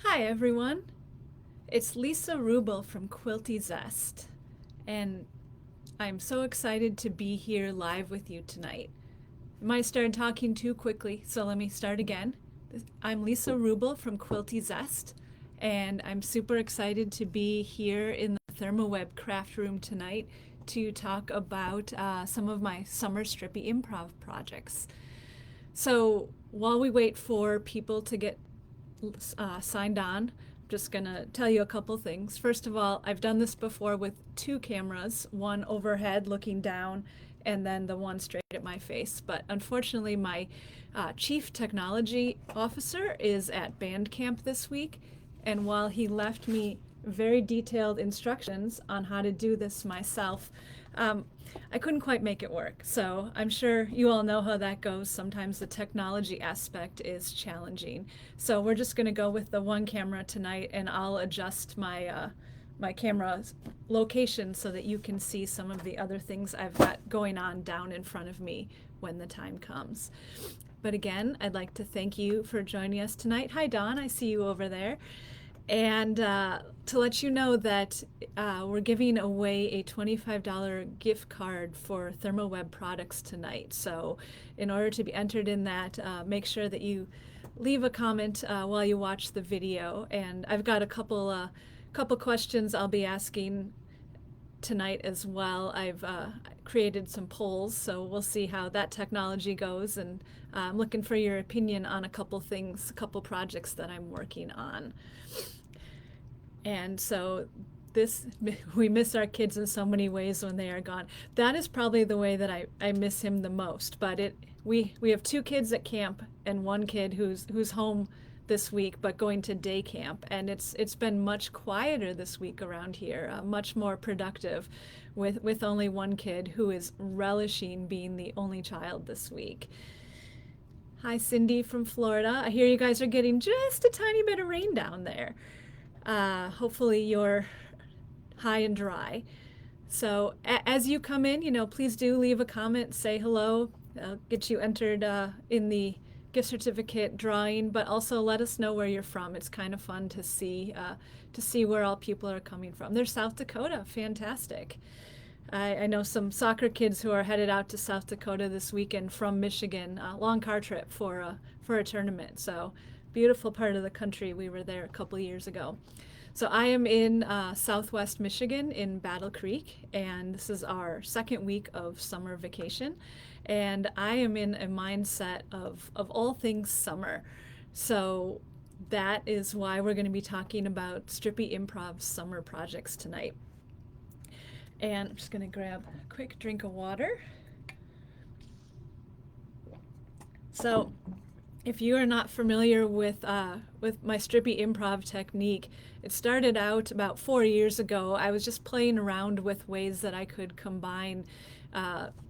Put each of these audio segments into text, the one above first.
Hi everyone, it's Lisa Ruble from Quilty Zest, and I'm so excited to be here live with you tonight. I might start talking too quickly, so let me start again. I'm Lisa Ruble from Quilty Zest, and I'm super excited to be here in the Thermoweb craft room tonight to talk about some of my Summer Strippy Improv projects. So while we wait for people to get signed on, I'm just gonna tell you a couple things. First of all, I've done this before with two cameras, one overhead looking down and then the one straight at my face. But unfortunately, my chief technology officer is at band camp this week. And while he left me very detailed instructions on how to do this myself, I couldn't quite make it work. So I'm sure you all know how that goes. Sometimes the technology aspect is challenging. So we're just going to go with the one camera tonight, and I'll adjust my camera location so that you can see some of the other things I've got going on down in front of me when the time comes. But again, I'd like to thank you for joining us tonight. Hi, Dawn. I see you over there. And to let you know that we're giving away a $25 gift card for Thermoweb products tonight. So in order to be entered in that, make sure that you leave a comment while you watch the video. And I've got a couple questions I'll be asking tonight as well. I've created some polls, so we'll see how that technology goes. And I'm looking for your opinion on a couple things, a couple projects that I'm working on. And so this, we miss our kids in so many ways when they are gone. That is probably the way that I miss him the most. But we have two kids at camp and one kid who's home this week but going to day camp, and it's been much quieter this week around here, much more productive with only one kid who is relishing being the only child this week. Hi, Cindy from Florida. I hear you guys are getting just a tiny bit of rain down there. Hopefully you're high and dry. So as you come in, please do leave a comment, say hello. I'll get you entered in the gift certificate drawing, but also let us know where you're from. It's kind of fun to see where all people are coming from. There's South Dakota, fantastic. I know some soccer kids who are headed out to South Dakota this weekend from Michigan, a long car trip for a tournament. So beautiful part of the country. We were there a couple years ago. So I am in Southwest Michigan in Battle Creek, and this is our second week of summer vacation. And I am in a mindset of all things summer. So that is why we're going to be talking about Strippy Improv summer projects tonight. And I'm just going to grab a quick drink of water. So if you are not familiar with my Strippy Improv technique, it started out about 4 years ago. I was just playing around with ways that I could combine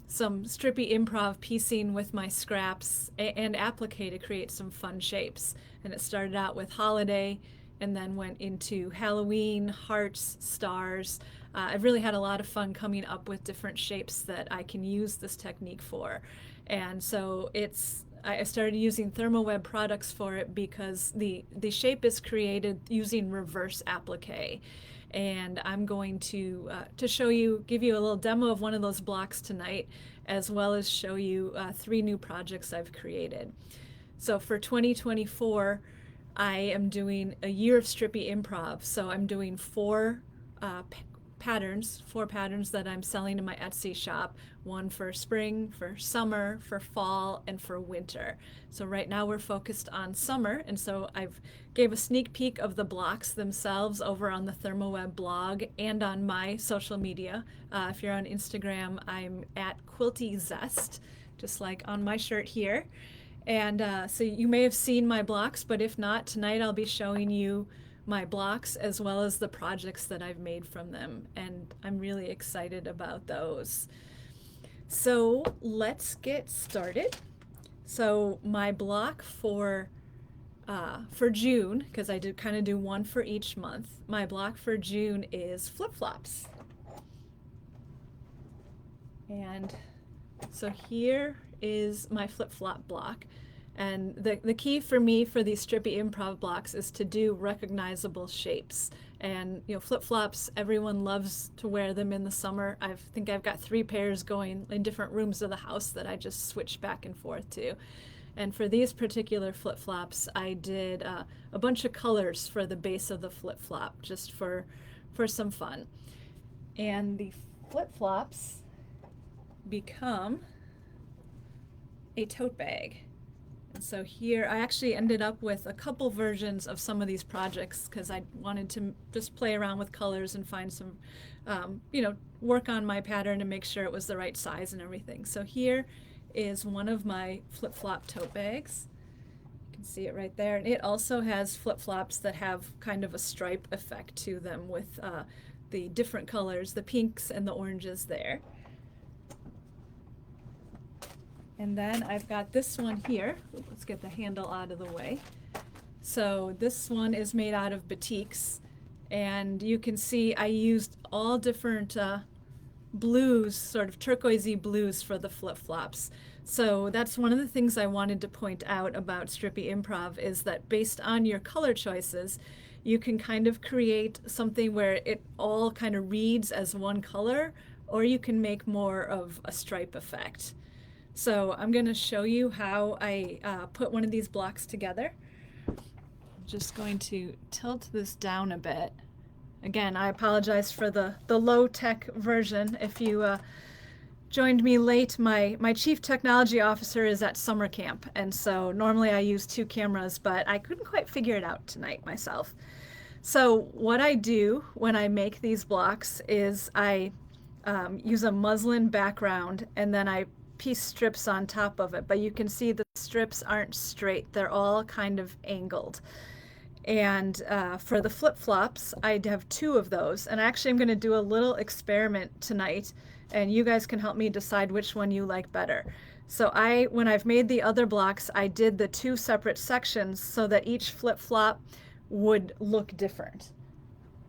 some Strippy Improv piecing with my scraps and applique to create some fun shapes. And it started out with holiday and then went into Halloween, hearts, stars. I've really had a lot of fun coming up with different shapes that I can use this technique for. And so I started using Thermoweb products for it because the shape is created using reverse applique. And I'm going to show you, give you a little demo of one of those blocks tonight, as well as show you 3 new projects I've created. So for 2024, I am doing a year of Strippy Improv. So I'm doing 4 patterns that I'm selling in my Etsy shop. One for spring, for summer, for fall, and for winter. So right now we're focused on summer, and so I've gave a sneak peek of the blocks themselves over on the Thermoweb blog and on my social media. If you're on Instagram, I'm at Quilty Zest, just like on my shirt here. And so you may have seen my blocks, but if not, tonight I'll be showing you my blocks as well as the projects that I've made from them, and I'm really excited about those. So let's get started. So my block for June, because I kind of do one for each month, my block for June is flip-flops. And so here is my flip-flop block. And the key for me for these Strippy Improv blocks is to do recognizable shapes. And flip-flops, everyone loves to wear them in the summer. I think I've got 3 pairs going in different rooms of the house that I just switch back and forth to. And for these particular flip-flops, I did a bunch of colors for the base of the flip-flop, just for some fun. And the flip-flops become a tote bag. And so here I actually ended up with a couple versions of some of these projects because I wanted to just play around with colors and find some, work on my pattern and make sure it was the right size and everything. So here is one of my flip-flop tote bags. You can see it right there. And it also has flip-flops that have kind of a stripe effect to them with the different colors, the pinks and the oranges there. And then I've got this one here. Let's get the handle out of the way. So this one is made out of batiks, and you can see I used all different blues, sort of turquoisey blues for the flip-flops. So that's one of the things I wanted to point out about Strippy Improv is that based on your color choices, you can kind of create something where it all kind of reads as one color, or you can make more of a stripe effect. So I'm going to show you how I put one of these blocks together. I'm just going to tilt this down a bit. Again, I apologize for the low-tech version. If you joined me late, my chief technology officer is at summer camp, and so normally I use 2 cameras, but I couldn't quite figure it out tonight myself. So what I do when I make these blocks is I use a muslin background, and then I piece strips on top of it, but you can see the strips aren't straight. They're all kind of angled. And for the flip-flops, I have 2 of those. And actually I'm going to do a little experiment tonight, and you guys can help me decide which one you like better. So when I've made the other blocks, I did the 2 separate sections so that each flip-flop would look different.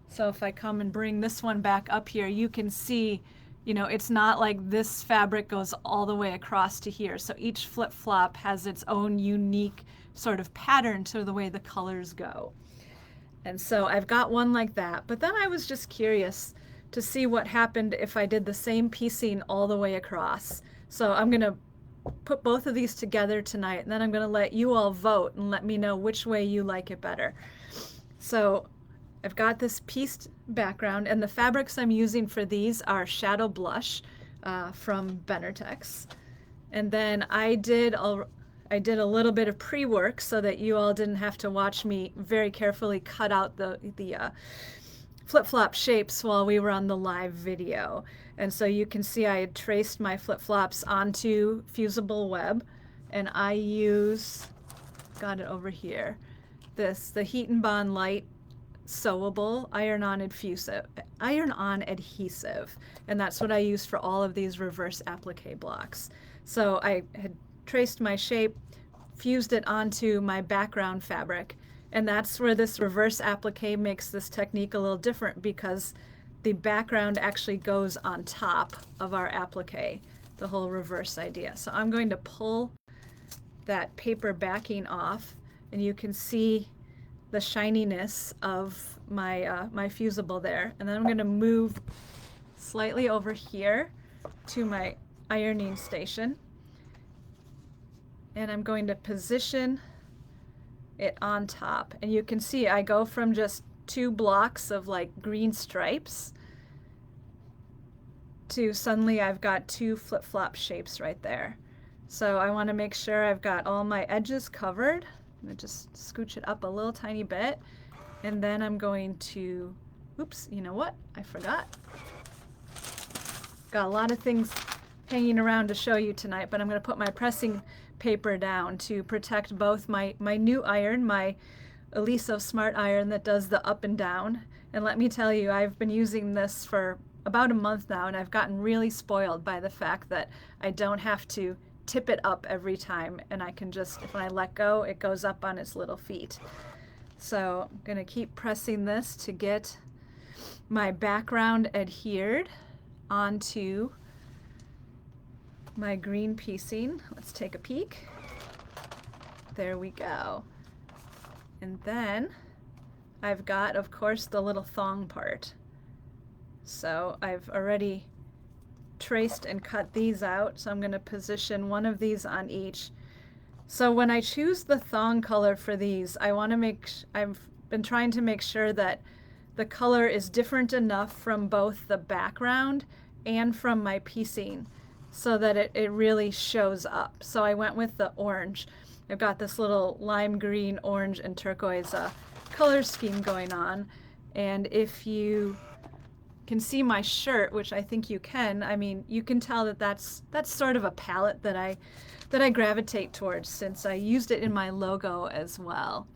So if I come and bring this one back up here, you can see it's not like this fabric goes all the way across to here. So each flip-flop has its own unique sort of pattern to the way the colors go. And so I've got one like that. But then I was just curious to see what happened if I did the same piecing all the way across. So I'm going to put both of these together tonight, and then I'm going to let you all vote and let me know which way you like it better. So I've got this pieced background, and the fabrics I'm using for these are Shadow Blush from Benartex. And then I did a little bit of pre-work so that you all didn't have to watch me very carefully cut out the flip-flop shapes while we were on the live video. And so you can see I had traced my flip-flops onto fusible web, and I got it over here, the Heat and Bond Light sewable iron-on adhesive, and that's what I use for all of these reverse applique blocks. So I had traced my shape, fused it onto my background fabric, and that's where this reverse applique makes this technique a little different, because the background actually goes on top of our applique, the whole reverse idea. So I'm going to pull that paper backing off, and you can see the shininess of my fusible there. And then I'm going to move slightly over here to my ironing station, and I'm going to position it on top. And you can see I go from just 2 blocks of like green stripes to suddenly I've got 2 flip-flop shapes right there. So I want to make sure I've got all my edges covered. I'm going to just scooch it up a little tiny bit, and then I'm going to, oops, you know what? I forgot. Got a lot of things hanging around to show you tonight, but I'm going to put my pressing paper down to protect both my new iron, my Eliso Smart Iron that does the up and down. And let me tell you, I've been using this for about a month now, and I've gotten really spoiled by the fact that I don't have to tip it up every time, and I can just, if I let go, it goes up on its little feet. So I'm going to keep pressing this to get my background adhered onto my green piecing. Let's take a peek. There we go. And then I've got, of course, the little thong part. So I've already traced and cut these out. So I'm going to position one of these on each. So when I choose the thong color for these, I've been trying to make sure that the color is different enough from both the background and from my piecing so that it really shows up. So I went with the orange. I've got this little lime green, orange, and turquoise color scheme going on. And if you can see my shirt, which I think you can, I mean, you can tell that that's sort of a palette that I gravitate towards since I used it in my logo as well.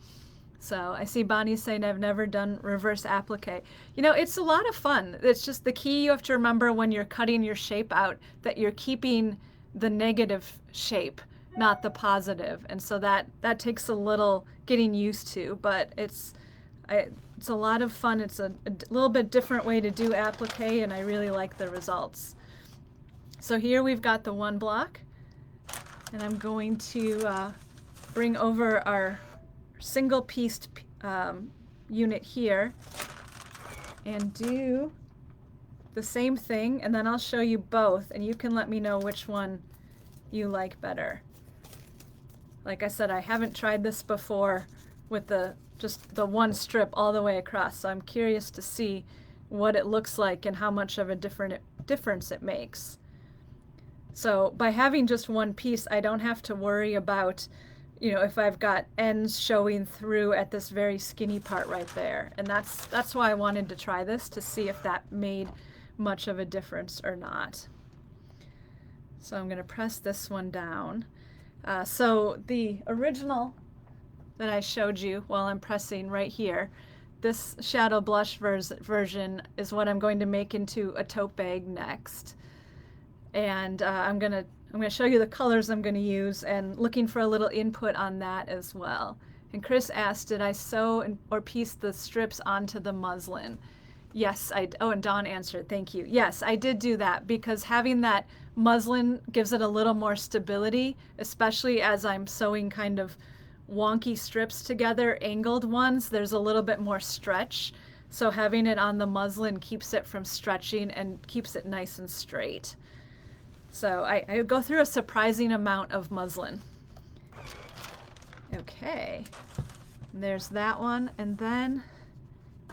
So I see Bonnie saying I've never done reverse applique. You know, it's a lot of fun. It's just the key you have to remember when you're cutting your shape out that you're keeping the negative shape, not the positive. And so that takes a little getting used to, but it's a lot of fun. It's a little bit different way to do applique, and I really like the results. So here we've got the one block, and I'm going to bring over our single pieced unit here and do the same thing, and then I'll show you both and you can let me know which one you like better. Like I said, I haven't tried this before with just the one strip all the way across, so I'm curious to see what it looks like and how much of a difference it makes. So by having just one piece, I don't have to worry about, you know, if I've got ends showing through at this very skinny part right there. And that's why I wanted to try this, to see if that made much of a difference or not. So I'm going to press this one down. So the original that I showed you while I'm pressing right here, this shadow blush version is what I'm going to make into a tote bag next. And I'm gonna show you the colors I'm gonna use and looking for a little input on that as well. And Chris asked, did I sew or piece the strips onto the muslin? Yes, and Dawn answered, thank you. Yes, I did do that because having that muslin gives it a little more stability, especially as I'm sewing kind of wonky strips together, angled ones, there's a little bit more stretch. So having it on the muslin keeps it from stretching and keeps it nice and straight. So I go through a surprising amount of muslin. Okay, there's that one. And then,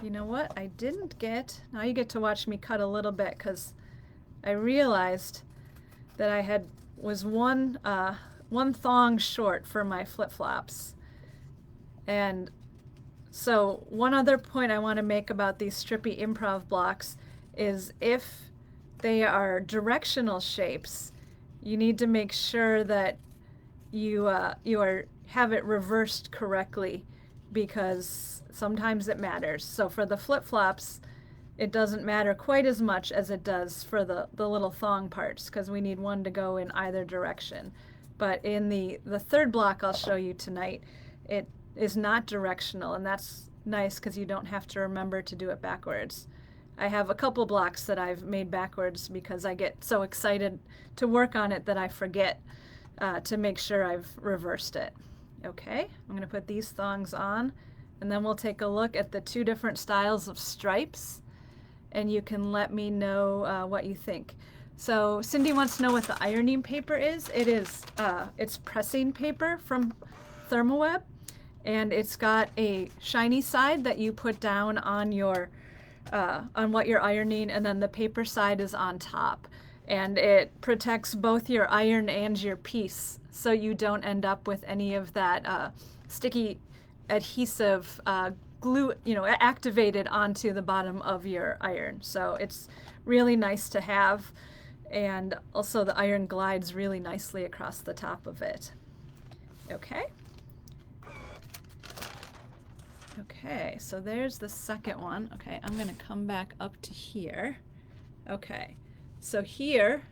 you know what, I didn't get, now you get to watch me cut a little bit because I realized that I was one thong short for my flip-flops. And so one other point I want to make about these Strippy Improv blocks is if they are directional shapes, you need to make sure that you have it reversed correctly because sometimes it matters. So for the flip-flops, it doesn't matter quite as much as it does for the little thong parts because we need one to go in either direction. But in the third block I'll show you tonight, it is not directional, and that's nice because you don't have to remember to do it backwards. I have a couple blocks that I've made backwards because I get so excited to work on it that I forget to make sure I've reversed it. Okay, I'm going to put these thongs on, and then we'll take a look at the two different styles of stripes, and you can let me know what you think. So Cindy wants to know what the ironing paper is. It's pressing paper from Thermoweb, and it's got a shiny side that you put down on what you're ironing, and then the paper side is on top. And it protects both your iron and your piece, so you don't end up with any of that sticky adhesive glue, activated onto the bottom of your iron. So it's really nice to have, and also the iron glides really nicely across the top of it. Okay. Okay, so there's the second one. Okay, I'm going to come back up to here. Okay, so here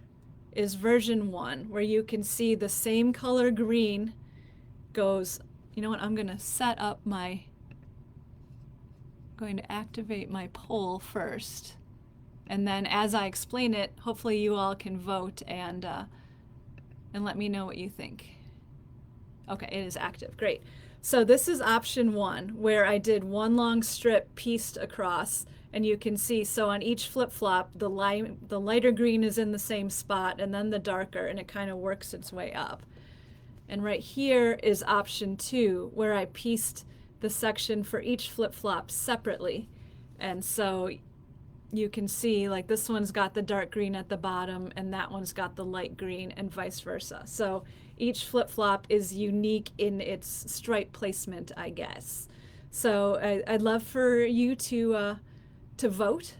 is version 1, where you can see the same color green goes, you know what, I'm going to activate my poll first. And then as I explain it, hopefully you all can vote and let me know what you think. Okay, it is active. Great. So this is option one, where I did one long strip pieced across, and you can see, so on each flip-flop, the lighter green is in the same spot, and then the darker, and it kind of works its way up. And right here is option two, where I pieced the section for each flip-flop separately. And so you can see, like, this one's got the dark green at the bottom, and that one's got the light green, and vice versa. So each flip-flop is unique in its stripe placement, I guess. So I'd love for you to vote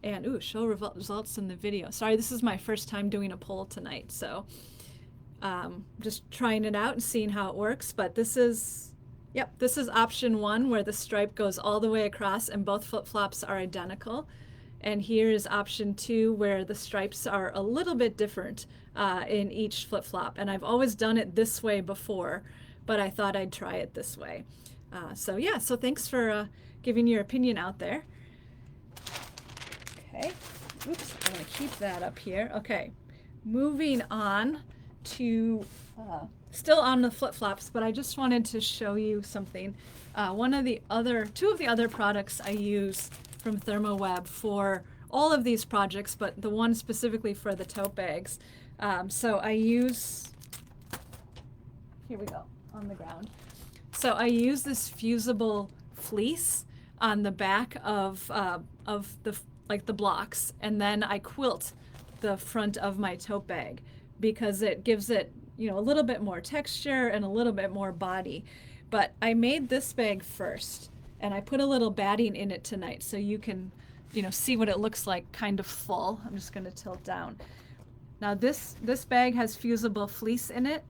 and show results in the video. Sorry, this is my first time doing a poll tonight, so just trying it out and seeing how it works. But this is option one, where the stripe goes all the way across and both flip-flops are identical. And here is option two, where the stripes are a little bit different in each flip-flop. And I've always done it this way before, but I thought I'd try it this way. So thanks for giving your opinion out there. Okay, oops, I'm gonna keep that up here. Okay, moving on to, still on the flip-flops, but I just wanted to show you something. Two of the other products I use from Thermoweb for all of these projects, but the one specifically for the tote bags. So I use, here we go, on the ground. So I use this fusible fleece on the back of the blocks, and then I quilt the front of my tote bag because it gives it, a little bit more texture and a little bit more body. But I made this bag first, and I put a little batting in it tonight so you can, see what it looks like kind of full. I'm just going to tilt down. Now this bag has fusible fleece in it,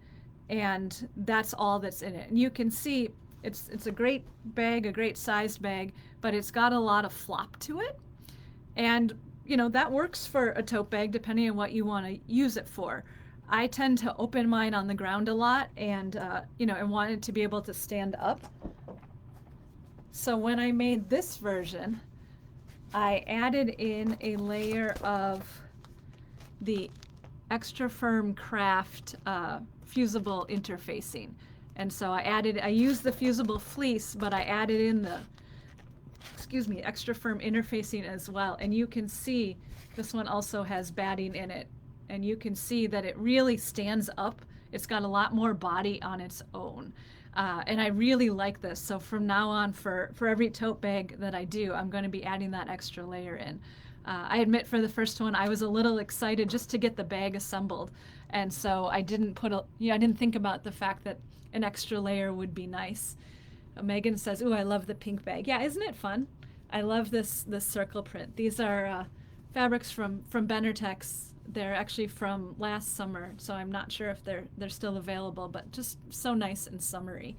and that's all that's in it. And you can see it's a great bag, a great sized bag, but it's got a lot of flop to it. And, that works for a tote bag depending on what you want to use it for. I tend to open mine on the ground a lot, and, and want it to be able to stand up. So when I made this version, I added in a layer of the extra firm craft fusible interfacing. And so I used the fusible fleece, but I added in the, extra firm interfacing as well. And you can see this one also has batting in it. And you can see that it really stands up. It's got a lot more body on its own. And I really like this. So from now on, for every tote bag that I do, I'm going to be adding that extra layer in. I admit for the first one, I was a little excited just to get the bag assembled. And so I didn't I didn't think about the fact that an extra layer would be nice. Megan says, "Ooh, I love the pink bag." Yeah, isn't it fun? I love this circle print. These are fabrics from Benartex. They're actually from last summer, so I'm not sure if they're still available, but just so nice and summery.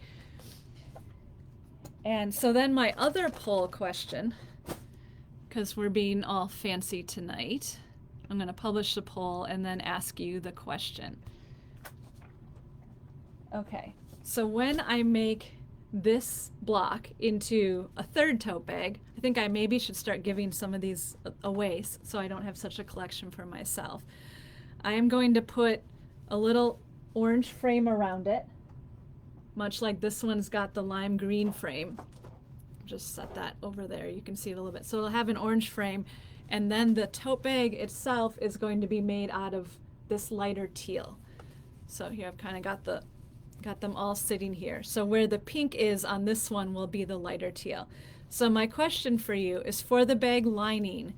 And so then my other poll question, because we're being all fancy tonight, I'm going to publish the poll and then ask you the question. Okay, so when I make this block into a third tote bag, I think I maybe should start giving some of these away so I don't have such a collection for myself. I am going to put a little orange frame around it, much like this one's got the lime green frame. Just set that over there, you can see it a little bit. So it'll have an orange frame, and then the tote bag itself is going to be made out of this lighter teal. So here I've kind of got them all sitting here. So where the pink is on this one will be the lighter teal. So my question for you is, for the bag lining,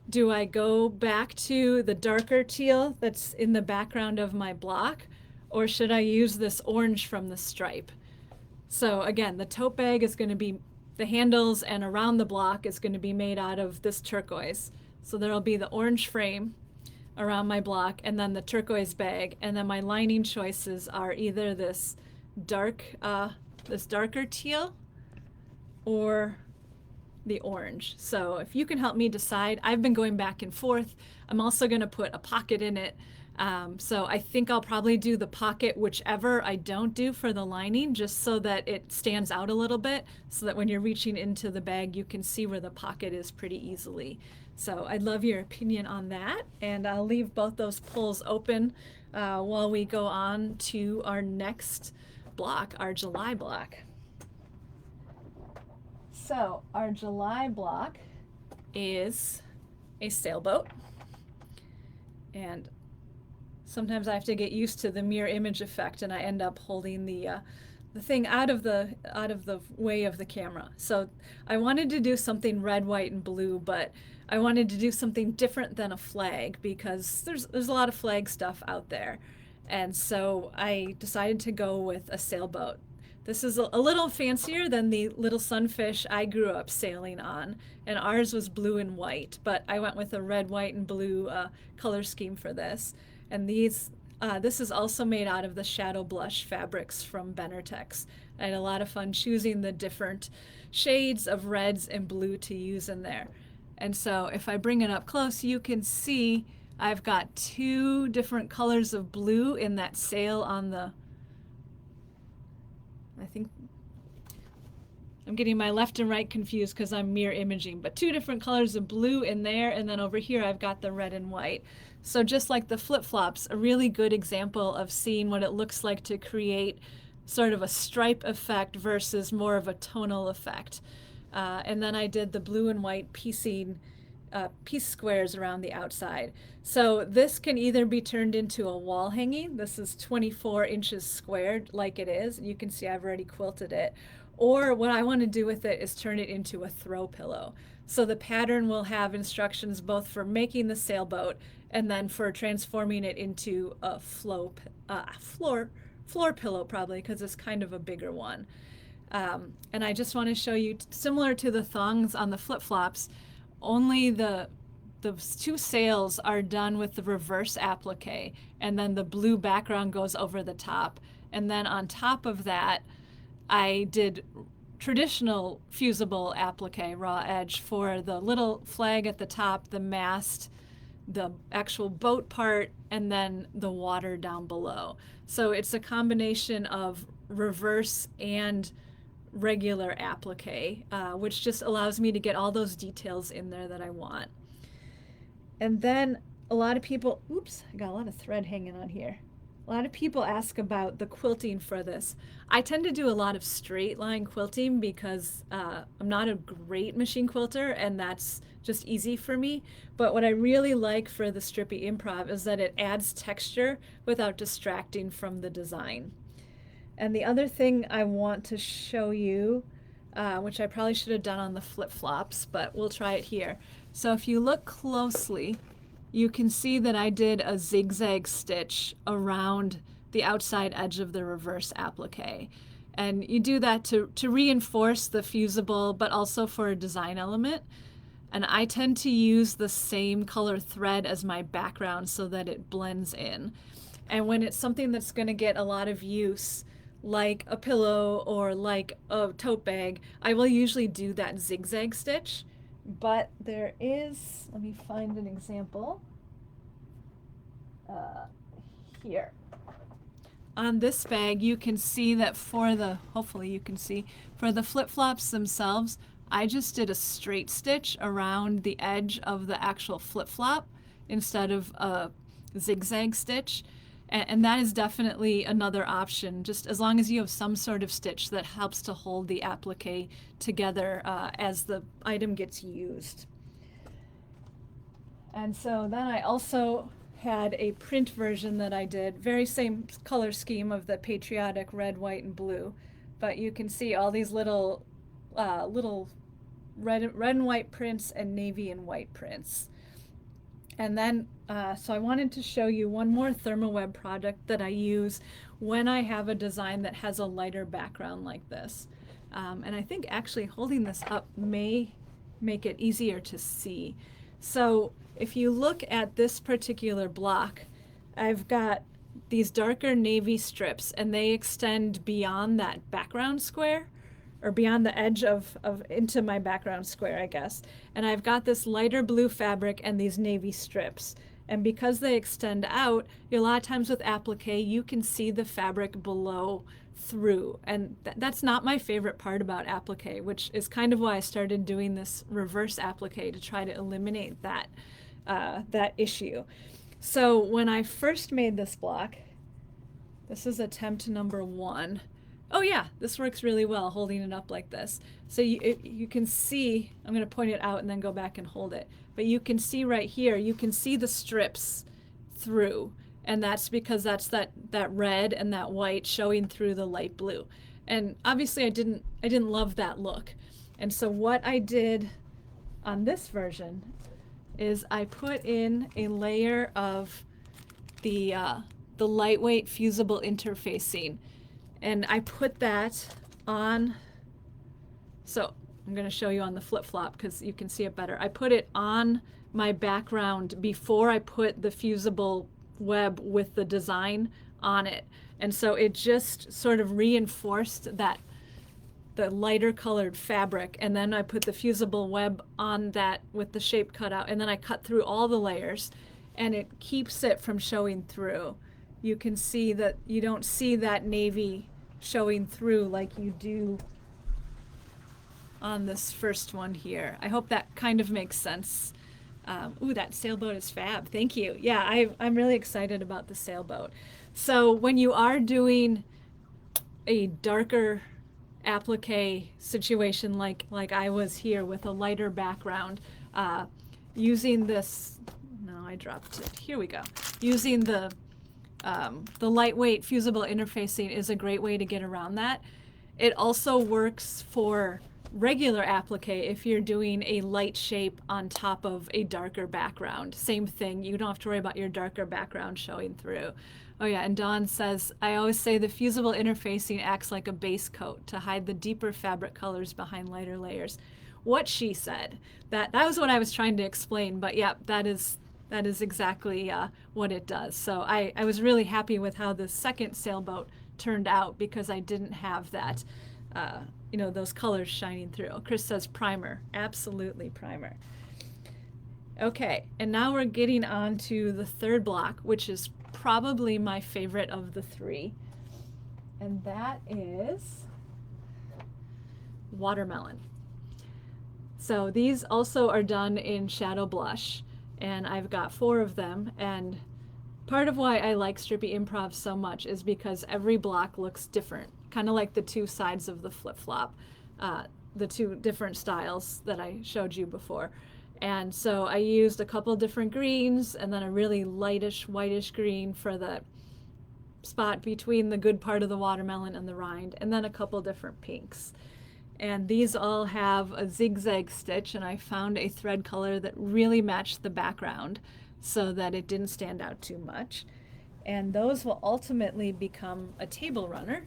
do I go back to the darker teal that's in the background of my block, or should I use this orange from the stripe? So again, the tote bag is going to be, the handles and around the block is going to be made out of this turquoise. So there'll be the orange frame around my block, and then the turquoise bag, and then my lining choices are either this darker teal or the orange. So if you can help me decide, I've been going back and forth. I'm also going to put a pocket in it. So I think I'll probably do the pocket whichever I don't do for the lining, just so that it stands out a little bit, so that when you're reaching into the bag, you can see where the pocket is pretty easily. So I'd love your opinion on that, and I'll leave both those polls open while we go on to our next block, our July block. So our July block is a sailboat, and sometimes I have to get used to the mirror image effect, and I end up holding the thing out of the way of the camera. So I wanted to do something red, white, and blue, but I wanted to do something different than a flag because there's a lot of flag stuff out there, and so I decided to go with a sailboat. This is a little fancier than the little sunfish I grew up sailing on, and ours was blue and white, but I went with a red, white, and blue color scheme for this. And this is also made out of the Shadow Blush fabrics from Benertex. I had a lot of fun choosing the different shades of reds and blue to use in there. And so if I bring it up close, you can see I've got 2 different colors of blue in that sail on the, I think I'm getting my left and right confused because I'm mirror imaging, but 2 different colors of blue in there, and then over here I've got the red and white. So just like the flip-flops, a really good example of seeing what it looks like to create sort of a stripe effect versus more of a tonal effect. And then I did the blue and white piece squares around the outside. So this can either be turned into a wall hanging. This is 24 inches squared like it is. You can see I've already quilted it. Or what I want to do with it is turn it into a throw pillow. So the pattern will have instructions both for making the sailboat and then for transforming it into a floor pillow, probably, because it's kind of a bigger one. And I just want to show you, similar to the thongs on the flip-flops, only the 2 sails are done with the reverse applique, and then the blue background goes over the top. And then on top of that, I did traditional fusible applique, raw edge, for the little flag at the top, the mast, the actual boat part, and then the water down below. So it's a combination of reverse and regular applique, which just allows me to get all those details in there that I want. And then a lot of people, oops, I got a lot of thread hanging on here. A lot of people ask about the quilting for this. I tend to do a lot of straight line quilting because I'm not a great machine quilter, and that's just easy for me. But what I really like for the Strippy Improv is that it adds texture without distracting from the design. And the other thing I want to show you, which I probably should have done on the flip-flops, but we'll try it here. So if you look closely, you can see that I did a zigzag stitch around the outside edge of the reverse applique. And you do that to reinforce the fusible, but also for a design element. And I tend to use the same color thread as my background so that it blends in. And when it's something that's going to get a lot of use, like a pillow or like a tote bag, I will usually do that zigzag stitch. But there is, let me find an example here. On this bag, you can see that for the, hopefully you can see, for the flip-flops themselves, I just did a straight stitch around the edge of the actual flip-flop instead of a zigzag stitch. And that is definitely another option, just as long as you have some sort of stitch that helps to hold the applique together as the item gets used. And so then I also had a print version that I did, very same color scheme of the patriotic red, white, and blue. But you can see all these little red and white prints and navy and white prints. And then, so I wanted to show you one more Thermoweb product that I use when I have a design that has a lighter background like this. And I think actually holding this up may make it easier to see. So if you look at this particular block, I've got these darker navy strips, and they extend beyond that background square, or beyond the edge of into my background square, I guess. And I've got this lighter blue fabric and these navy strips. And because they extend out, a lot of times with applique, you can see the fabric below through. And that's not my favorite part about applique, which is kind of why I started doing this reverse applique, to try to eliminate that, that issue. So when I first made this block, this is attempt number 1. Oh yeah, this works really well holding it up like this. So you can see, I'm going to point it out and then go back and hold it. But you can see right here, you can see the strips through. And that's because that's that red and that white showing through the light blue. And obviously I didn't love that look. And so what I did on this version is I put in a layer of the lightweight fusible interfacing. And I put that on, so I'm going to show you on the flip-flop because you can see it better. I put it on my background before I put the fusible web with the design on it. And so it just sort of reinforced that the lighter colored fabric, and then I put the fusible web on that with the shape cut out, and then I cut through all the layers, and it keeps it from showing through. You can see that you don't see that navy showing through like you do on this first one here. I hope that kind of makes sense. Ooh, that sailboat is fab. Thank you. Yeah, I'm really excited about the sailboat. So when you are doing a darker applique situation like I was here with a lighter background, using this, no, I dropped it. Here we go. Using the lightweight fusible interfacing is a great way to get around that. It also works for regular applique if you're doing a light shape on top of a darker background. Same thing, you don't have to worry about your darker background showing through. Oh yeah, and Dawn says, I always say the fusible interfacing acts like a base coat to hide the deeper fabric colors behind lighter layers. What she said. That was what I was trying to explain, but yeah, that is exactly what it does. So I was really happy with how the second sailboat turned out because I didn't have that, those colors shining through. Chris says primer. Absolutely primer. Okay, and now we're getting on to the third block, which is probably my favorite of the three. And that is watermelon. So these also are done in shadow blush, and I've got 4 of them. And part of why I like Strippy Improv so much is because every block looks different, kind of like the 2 sides of the flip-flop, the 2 different styles that I showed you before. And so I used a couple different greens and then a really lightish, whitish green for the spot between the good part of the watermelon and the rind, and then a couple different pinks. And these all have a zigzag stitch, and I found a thread color that really matched the background so that it didn't stand out too much. And those will ultimately become a table runner.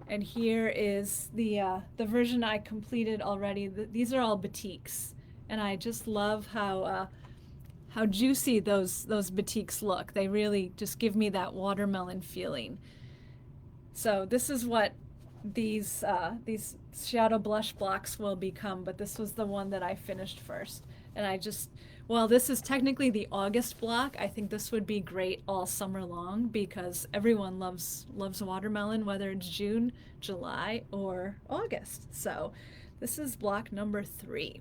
And here is the version I completed already. These are all batiks, and I just love how juicy those batiks look. They really just give me that watermelon feeling. So this is what these shadow blush blocks will become, but this was the one that I finished first. And while this is technically the August block, I think this would be great all summer long because everyone loves watermelon, whether it's June, July, or August. So this is block number 3.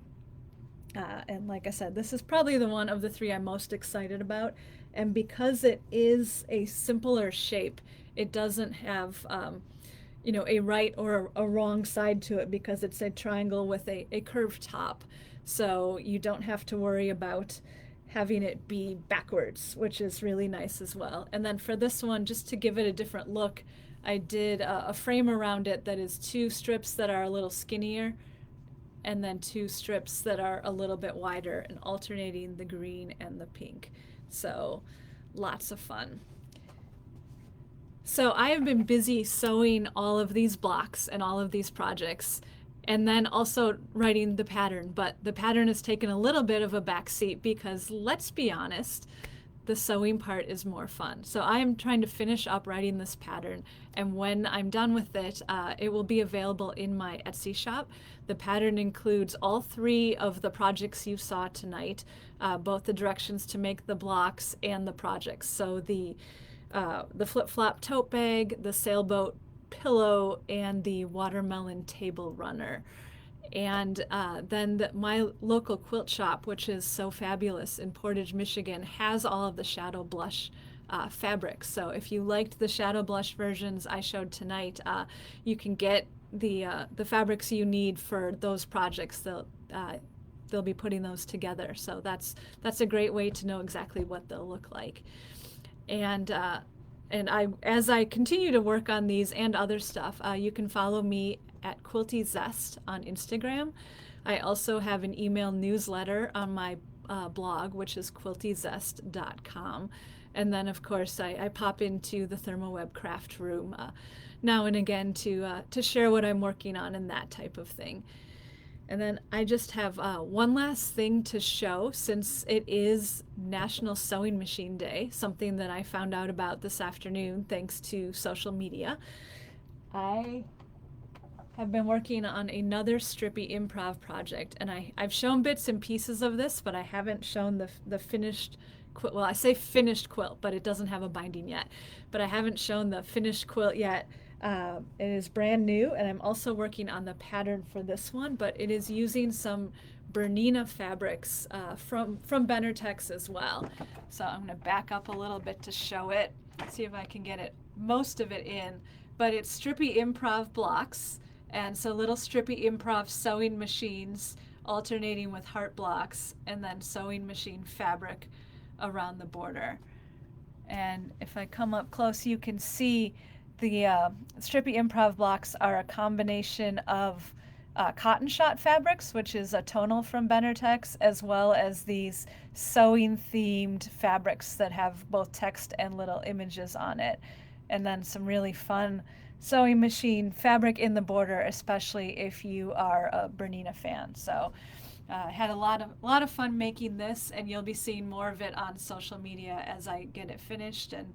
And like I said, this is probably the one of the 3 I'm most excited about. And because it is a simpler shape, it doesn't have a right or a wrong side to it because it's a triangle with a curved top. So you don't have to worry about having it be backwards, which is really nice as well. And then for this one, just to give it a different look, I did a frame around it that is 2 strips that are a little skinnier and then 2 strips that are a little bit wider, and alternating the green and the pink. So lots of fun. So I have been busy sewing all of these blocks and all of these projects, and then also writing the pattern. But the pattern has taken a little bit of a backseat because, let's be honest, the sewing part is more fun. So I am trying to finish up writing this pattern, and when I'm done with it, it will be available in my Etsy shop. The pattern includes all 3 of the projects you saw tonight, both the directions to make the blocks and the projects. So the flip-flop tote bag, the sailboat pillow, and the watermelon table runner. And then my local quilt shop, which is So Fabulous in Portage, Michigan, has all of the shadow blush fabrics. So if you liked the shadow blush versions I showed tonight, you can get the fabrics you need for those projects. They'll be putting those together. So that's a great way to know exactly what they'll look like. And as I continue to work on these and other stuff, you can follow me at Quilty Zest on Instagram. I also have an email newsletter on my blog, which is quiltyzest.com. And then, of course, I pop into the Thermoweb craft room now and again to share what I'm working on and that type of thing. And then I just have one last thing to show, since it is National Sewing Machine Day, something that I found out about this afternoon thanks to social media. I have been working on another Strippy Improv project, and I've shown bits and pieces of this, but I haven't shown the finished quilt. Well, I say finished quilt, but it doesn't have a binding yet. But I haven't shown the finished quilt yet. It is brand new, and I'm also working on the pattern for this one, but it is using some Bernina fabrics from Benartex as well. So I'm going to back up a little bit to show it, see if I can get most of it in. But it's Strippy Improv blocks, and so little Strippy Improv sewing machines alternating with heart blocks, and then sewing machine fabric around the border. And if I come up close, you can see the Strippy Improv blocks are a combination of cotton shot fabrics, which is a tonal from Benartex, as well as these sewing themed fabrics that have both text and little images on it. And then some really fun sewing machine fabric in the border, especially if you are a Bernina fan. So I had a lot of fun making this, and you'll be seeing more of it on social media as I get it finished and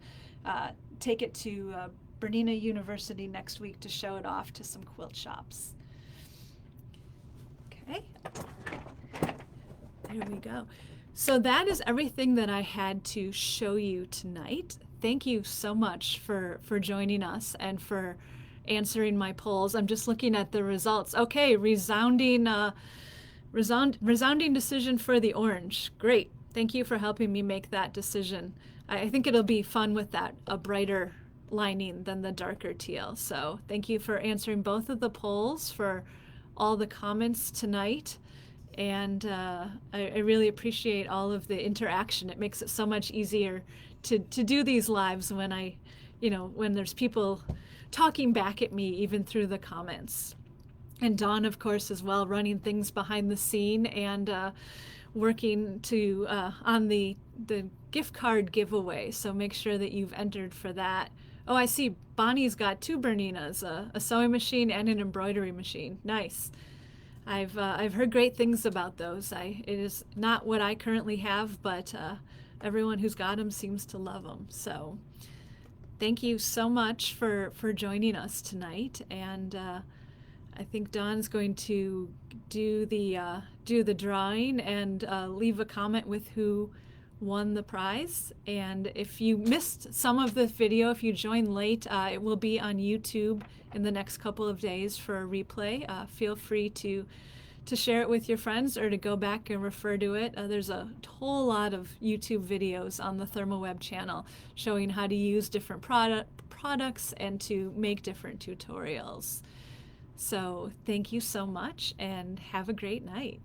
take it to Bernina University next week to show it off to some quilt shops. Okay, there we go. So that is everything that I had to show you tonight. Thank you so much for joining us and for answering my polls. I'm just looking at the results. Okay, resounding decision for the orange. Great. Thank you for helping me make that decision. I think it'll be fun with a brighter lining than the darker teal. So thank you for answering both of the polls, for all the comments tonight. And I really appreciate all of the interaction. It makes it so much easier to do these lives when when there's people talking back at me, even through the comments. And Dawn, of course, as well, running things behind the scene and working on the gift card giveaway. So make sure that you've entered for that. Oh, I see Bonnie's got two Berninas, a sewing machine and an embroidery machine. Nice. I've heard great things about those. It is not what I currently have, but everyone who's got them seems to love them. So thank you so much for joining us tonight. And I think Dawn's going to do the drawing and leave a comment with who won the prize. And if you missed some of the video, if you joined late, it will be on YouTube in the next couple of days for a replay. Feel free to share it with your friends or to go back and refer to it. There's a whole lot of YouTube videos on the Thermoweb channel showing how to use different products and to make different tutorials. So thank you so much and have a great night.